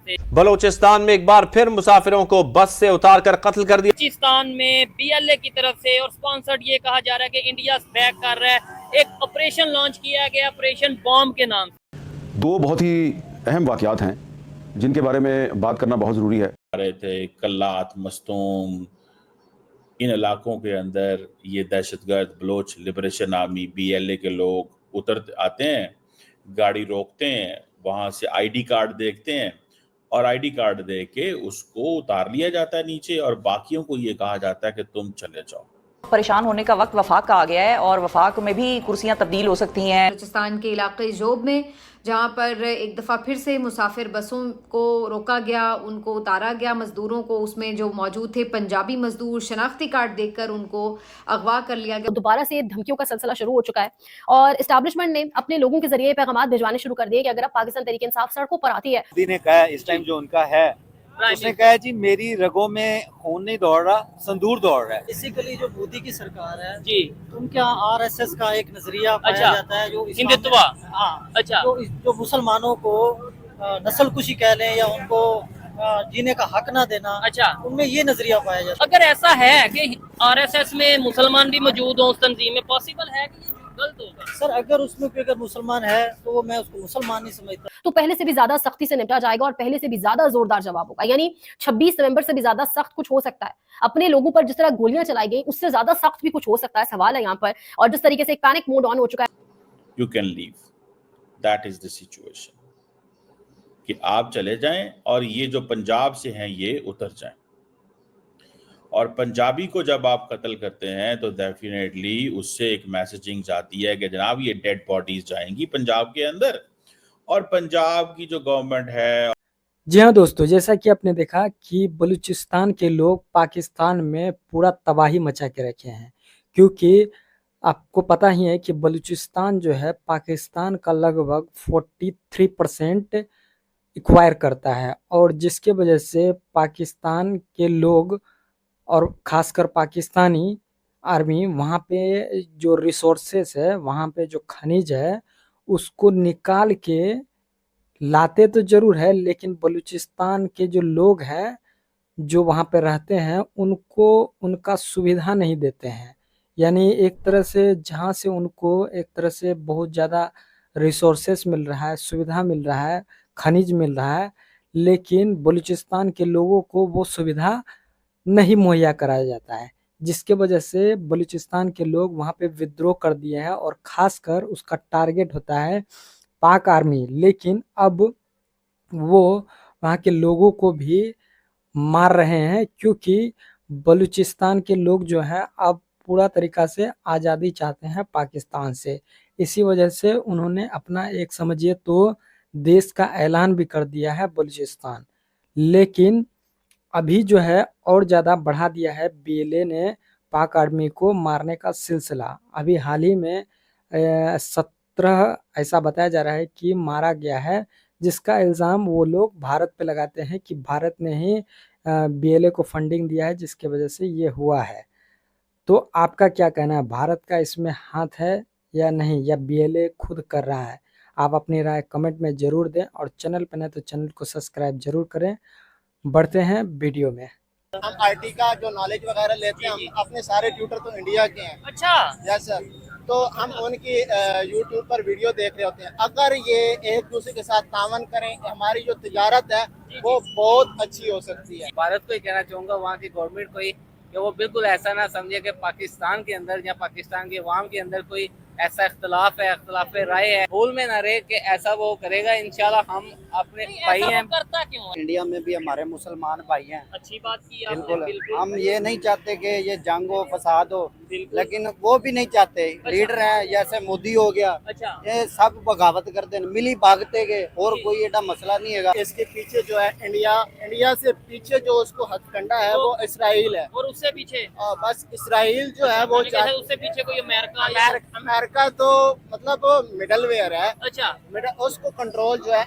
से। बलूचिस्तान में एक बार फिर मुसाफिरों को बस से उतारकर कत्ल कर दिया। बलूचिस्तान में BLA की तरफ से और स्पॉन्सर्ड ये कहा जा रहा है कि इंडिया बैक कर रहा है, एक ऑपरेशन लॉन्च किया गया, ऑपरेशन बॉम्ब के नाम से। दो बहुत ही अहम वाकयात हैं जिनके बारे में बात करना बहुत ज़रूरी है। रहे थे कल्लात, मस्तूम, इन इलाकों के अंदर ये दहशतगर्द बलोच लिबरेशन आर्मी BLA के लोग उतर आते हैं, गाड़ी रोकते हैं, वहां से ID कार्ड देखते हैं और ID कार्ड दे के उसको उतार लिया जाता है नीचे और बाकियों को ये कहा जाता है कि तुम चले जाओ। परेशान होने का वक्त वफाक का आ गया है और वफाक में भी कुर्सियां तब्दील हो सकती हैं। बलूचिस्तान के इलाके जोब में जहां पर एक दफ़ा फिर से मुसाफिर बसों को रोका गया, उनको उतारा गया, मजदूरों को उसमें जो मौजूद थे पंजाबी मजदूर शनाख्ती कार्ड देखकर उनको अगवा कर लिया गया। दोबारा से धमकियों का सिलसिला शुरू हो चुका है और एस्टैब्लिशमेंट ने अपने लोगों के जरिए पैगाम भिजवाने शुरू कर दिए कि अगर अब पाकिस्तान तहरीक इंसाफ सड़कों पर आती है। मोदी ने कहा इस टाइम जो उनका है, उसने कहा जी मेरी रगों में खून नहीं दौड़ रहा, संदूर दौड़ रहा है। बेसिकली जो मोदी की सरकार है जी, उनके यहाँ RSS का एक नजरिया पाया अच्छा, जाता है जो हिंदुत्व, हाँ, अच्छा, जो मुसलमानों को नस्ल कुशी कह लें या उनको जीने का हक ना देना, अच्छा, उनमें ये नजरिया पाया जाता है। अगर ऐसा है कि RSS में मुसलमान भी मौजूद हो उस तंजीम में, पॉसिबल है कि ये गलत होगा? सर अगर उसमें कोई अगर मुसलमान है तो वो मैं उसको मुसलमान नहीं समझता। तो पहले से भी ज्यादा सख्ती से निपटा जाएगा और पहले से भी ज्यादा जोरदार जवाब होगा, यानी 26 नवंबर से भी ज्यादा सख्त कुछ हो सकता है। अपने लोगों पर जिस तरह गोलियां चलाई गई उससे ज्यादा सख्त भी कुछ हो सकता है, सवाल है यहाँ पर। और जिस तरीके से एक पैनिक मोड ऑन हो चुका है, you can leave, that is the situation कि आप चले जाएं और ये जो पंजाब से हैं ये उतर जाएं। और पंजाबी को जब आप कत्ल करते हैं तो डेफिनेटली उससे एक मैसेजिंग जाती है कि जनाब ये डेड बॉडीज जाएंगी पंजाब के अंदर और पंजाब की जो गवर्नमेंट है। जी हाँ दोस्तों, जैसा कि आपने देखा कि बलूचिस्तान के लोग पाकिस्तान में पूरा तबाही मचा के रखे हैं, क्योंकि आपको पता ही है कि बलूचिस्तान जो है पाकिस्तान का लगभग 43% एक्वायर करता है और जिसके वजह से पाकिस्तान के लोग और खासकर पाकिस्तानी आर्मी वहाँ पे जो रिसोर्सेस है, वहाँ पे जो खनिज है उसको निकाल के लाते तो जरूर है, लेकिन बलूचिस्तान के जो लोग हैं जो वहाँ पे रहते हैं उनको उनका सुविधा नहीं देते हैं। यानी एक तरह से जहाँ से उनको एक तरह से बहुत ज़्यादा रिसोर्सेस मिल रहा है, सुविधा मिल रहा है, खनिज मिल रहा है, लेकिन बलूचिस्तान के लोगों को वो सुविधा नहीं मुहैया कराया जाता है, जिसके वजह से बलूचिस्तान के लोग वहाँ पे विद्रोह कर दिए हैं और ख़ासकर उसका टारगेट होता है पाक आर्मी। लेकिन अब वो वहाँ के लोगों को भी मार रहे हैं, क्योंकि बलूचिस्तान के लोग जो हैं अब पूरा तरीक़ा से आज़ादी चाहते हैं पाकिस्तान से। इसी वजह से उन्होंने अपना एक समझिए तो देश का ऐलान भी कर दिया है बलूचिस्तान। लेकिन अभी जो है और ज़्यादा बढ़ा दिया है BLA ने पाक आर्मी को मारने का सिलसिला। अभी हाल ही में 17 ऐसा बताया जा रहा है कि मारा गया है, जिसका इल्ज़ाम वो लोग भारत पे लगाते हैं कि भारत ने ही BLA को फंडिंग दिया है, जिसके वजह से ये हुआ है। तो आपका क्या कहना है, भारत का इसमें हाथ है या नहीं, या BLA खुद कर रहा है? आप अपनी राय कमेंट में ज़रूर दें और चैनल पर नहीं तो चैनल को सब्सक्राइब जरूर करें। बढ़ते हैं वीडियो में। हम IT का जो नॉलेज वगैरह लेते हैं, हम अपने सारे ट्यूटर तो इंडिया के हैं। अच्छा, यस सर। तो हम उनकी YouTube पर वीडियो देख रहे होते हैं। अगर ये एक दूसरे के साथ तावन करें, हमारी जो तिजारत है वो बहुत अच्छी हो सकती है। भारत को ही कहना चाहूँगा, वहाँ की गवर्नमेंट को ही, कि वो बिल्कुल ऐसा ना समझे कि पाकिस्तान के अंदर या पाकिस्तान के अवाम के अंदर कोई ऐसा इख्तलाफ है, इख्तलाफ राय है, भूल में ना रहे कि ऐसा वो करेगा। इंशाल्लाह हम अपने भाई हैं। करता क्यों है? इंडिया में भी हमारे मुसलमान भाई हैं। अच्छी बात की आपने, बिल्कुल हम ये नहीं चाहते कि ये जंग हो, फसाद हो, लेकिन वो भी नहीं चाहते। लीडर हैं जैसे मोदी हो गया, अच्छा, ये सब बगावत करते हैं, मिली भागते गए और कोई एडा मसला नहीं है। इसके पीछे जो है इंडिया से पीछे जो उसको हथकंडा है वो इसराइल है, और उससे पीछे बस इसराइल जो है वो उससे पीछे कोई अमेरिका तो मतलब मिडलवेयर है। अच्छा, उसको कंट्रोल जो है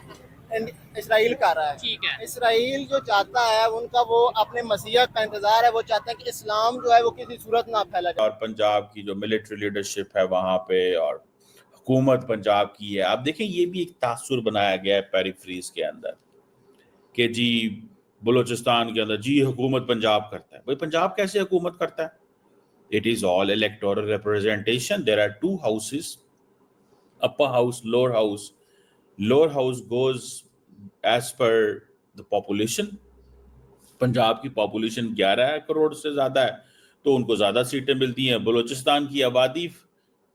इसराइल कर रहा है। ठीक है। इसराइल जो चाहता है उनका, वो अपने मसीहत का इंतजार है, वो चाहते हैं कि इस्लाम जो है वो किसी सूरत ना फैला जाए। और पंजाब की जो मिलिट्री लीडरशिप है वहाँ पे और हुकूमत पंजाब की है, आप देखें ये भी एक तासुर बनाया गया है पेरिफ्रीज के अंदर कि जी बलूचिस्तान के अंदर जी हुकूमत पंजाब करता है। भाई पंजाब कैसे हुकूमत करता है? It is all electoral representation. There are two houses, upper house, lower house. Lower house goes as per the population. Punjab की पॉपुलेशन 11 करोड़ से ज्यादा है तो उनको ज्यादा सीटें मिलती हैं। बलूचिस्तान की आबादी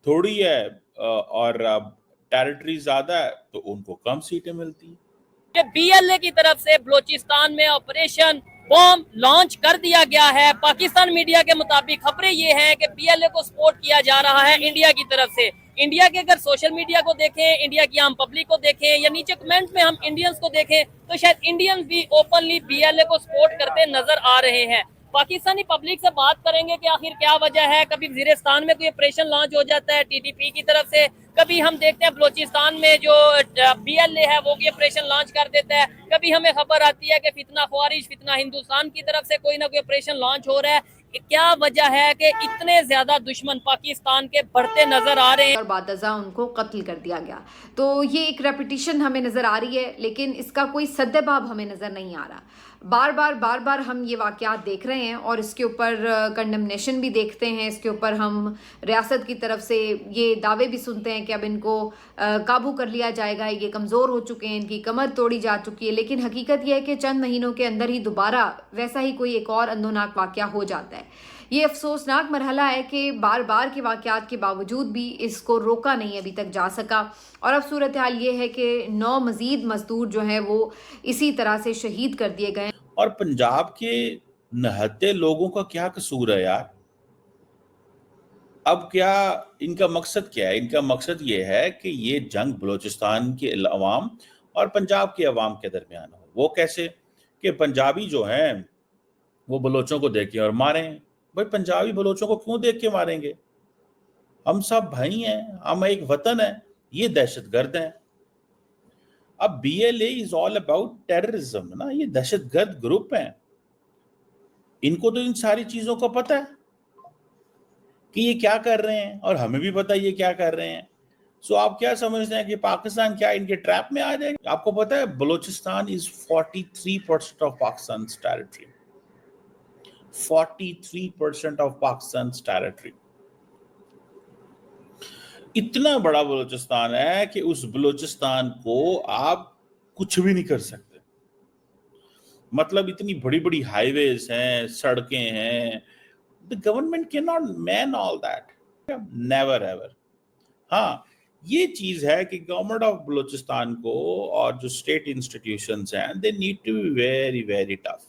थोड़ी है और टेरिटरी ज्यादा है तो उनको कम सीटें मिलती हैं। कि बीएलए की तरफ से बलूचिस्तान में ऑपरेशन बॉम्ब लॉन्च कर दिया गया है। पाकिस्तान मीडिया के मुताबिक खबरें ये हैं कि बीएलए को सपोर्ट किया जा रहा है इंडिया की तरफ से। इंडिया के अगर सोशल मीडिया को देखें, इंडिया की आम पब्लिक को देखें या नीचे कमेंट में हम इंडियंस को देखें तो शायद इंडियंस भी ओपनली बीएलए को सपोर्ट करते नजर आ रहे हैं। पाकिस्तानी पब्लिक से बात करेंगे कि आखिर क्या वजह है। कभी वजीरिस्तान में कोई ऑपरेशन लॉन्च हो जाता है टीटीपी की तरफ से, कभी हम देखते हैं बलूचिस्तान में जो बीएलए है वो भी ऑपरेशन लॉन्च कर देता है। कभी हमें खबर आती है कि फितना ख्वारिज, फितना हिंदुस्तान की तरफ से कोई ना कोई ऑपरेशन लॉन्च हो रहा है। क्या वजह है कि इतने ज्यादा दुश्मन पाकिस्तान के बढ़ते नजर आ रहे हैं और बादजा उनको कत्ल कर दिया गया। तो ये एक रेपिटेशन हमें नजर आ रही है, लेकिन इसका कोई सद्देबाब हमें नजर नहीं आ रहा। बार बार हम ये वाकयात देख रहे हैं और इसके ऊपर कंडेमनेशन भी देखते हैं। इसके ऊपर हम रियासत की तरफ से ये दावे भी सुनते हैं कि अब इनको काबू कर लिया जाएगा, ये कमज़ोर हो चुके हैं, इनकी कमर तोड़ी जा चुकी है। लेकिन हकीकत यह है कि चंद महीनों के अंदर ही दोबारा वैसा ही कोई एक और अंदोनाक वाकया हो जाता है। ये अफसोसनाक मरहला है कि बार बार के वाकयात के बावजूद भी इसको रोका नहीं अभी तक जा सका। और अब सूरत हाल ये है कि 9 मजीद मजदूर जो है वो इसी तरह से शहीद कर दिए गए। और पंजाब के नहत्ते लोगों का क्या कसूर है यार? अब क्या इनका मकसद क्या है? इनका मकसद ये है कि ये जंग बलूचिस्तान के अवाम और पंजाब के अवाम के दरमियान हो। वो कैसे? कि पंजाबी जो हैं वो बलोचों को देखें और मारें। भाई पंजाबी बलोचों को क्यों देख के मारेंगे? हम सब भाई हैं, हम एक वतन है। ये दहशतगर्द हैं। अब BLA is all about terrorism ना, ये दहशतगर्द ग्रुप हैं। इनको तो इन सारी चीजों का पता है कि ये क्या कर रहे हैं और हमें भी पता है ये क्या कर रहे हैं। सो आप क्या समझते हैं कि पाकिस्तान क्या इनके ट्रैप में आ जाएगा? आपको पता है Balochistan is 43% of Pakistan territory. 43% of Pakistan territory. इतना बड़ा बलूचिस्तान है कि उस बलूचिस्तान को आप कुछ भी नहीं कर सकते। मतलब इतनी बड़ी बड़ी हाईवेज हैं, सड़कें हैं। The government can not man all that, never ever. हाँ, ये चीज है कि गवर्नमेंट ऑफ बलूचिस्तान को और जो स्टेट इंस्टीट्यूशंस हैं, they need to be very very tough.